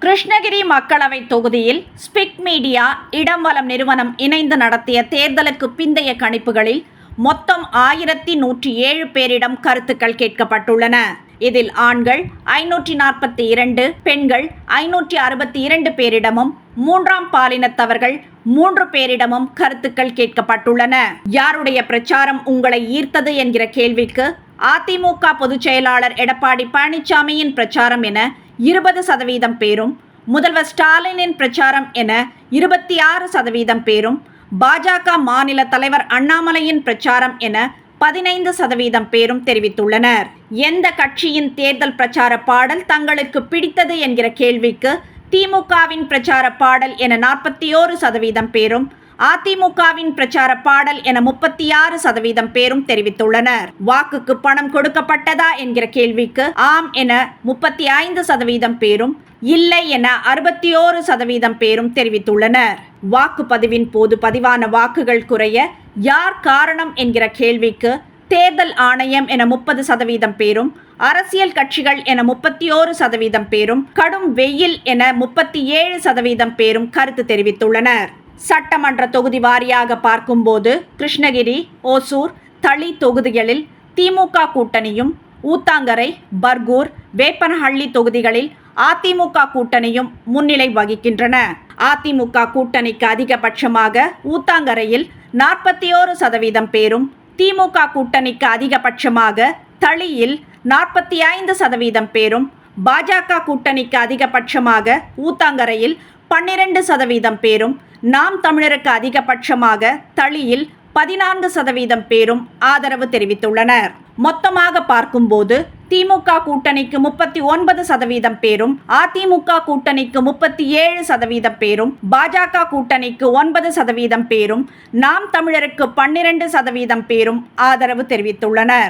கிருஷ்ணகிரி மக்களவை தொகுதியில் ஸ்பிக் மீடியா இடம்வலம் நிறுவனம் இணைந்து நடத்திய தேர்தலுக்கு பிந்தைய கணிப்புகளில் மொத்தம் 1107 பேரிடம் கருத்துக்கள் கேட்கப்பட்டுள்ளன. இதில் ஆண்கள் 542, பெண்கள் 562 பேரிடமும், மூன்றாம் பாலினத்தவர்கள் 3 பேரிடமும் கருத்துக்கள் கேட்கப்பட்டுள்ளன. யாருடைய பிரச்சாரம் உங்களை ஈர்த்தது என்கிற கேள்விக்கு அதிமுக பொதுச் செயலாளர் எடப்பாடி பழனிசாமியின் பிரச்சாரம் என 20% பேரும், முதல்வர் ஸ்டாலினின் பிரச்சாரம் என 26% பேரும், பாஜக மாநில தலைவர் அண்ணாமலையின் பிரச்சாரம் என 15% பேரும் தெரிவித்துள்ளனர். எந்த கட்சியின் தேர்தல் பிரச்சார பாடல் தங்களுக்கு பிடித்தது என்கிற கேள்விக்கு திமுகவின் பிரச்சார பாடல் என 41% பேரும், அதிமுகவின் பிரச்சார பாடல் என 36% பேரும் தெரிவித்துள்ளனர். வாக்குக்கு பணம் கொடுக்கப்பட்டதா என்கிற கேள்விக்கு ஆம் என 35% பேரும், இல்லை என 61% பேரும் தெரிவித்துள்ளனர். வாக்குப்பதிவின் போது பதிவான வாக்குகள் குறைய யார் காரணம் என்கிற கேள்விக்கு தேர்தல் ஆணையம் என 30% பேரும், அரசியல் கட்சிகள் என 31% பேரும், கடும் வெயில் என 37% பேரும் கருத்து தெரிவித்துள்ளனர். சட்டமன்ற தொகுதி வாரியாக பார்க்கும்போது கிருஷ்ணகிரி, ஓசூர், தளி தொகுதிகளில் திமுக கூட்டணியும், ஊத்தாங்கரை, பர்கூர், வேப்பனஹள்ளி தொகுதிகளில் அதிமுக கூட்டணியும் முன்னிலை வகிக்கின்றன. அதிமுக கூட்டணிக்கு அதிகபட்சமாக ஊத்தாங்கரையில் 41% பேரும், திமுக கூட்டணிக்கு அதிகபட்சமாக தளியில் 45% பேரும், பாஜக கூட்டணிக்கு அதிகபட்சமாக ஊத்தாங்கரையில் 12% பேரும், நாம் தமிழருக்கு அதிகபட்சமாக தளியில் 14% பேரும் ஆதரவு தெரிவித்துள்ளனர். மொத்தமாக பார்க்கும்போது திமுக கூட்டணிக்கு 39% பேரும், அதிமுக கூட்டணிக்கு 37% பேரும், பாஜக கூட்டணிக்கு 9% பேரும், நாம் தமிழருக்கு 12% பேரும் ஆதரவு தெரிவித்துள்ளனர்.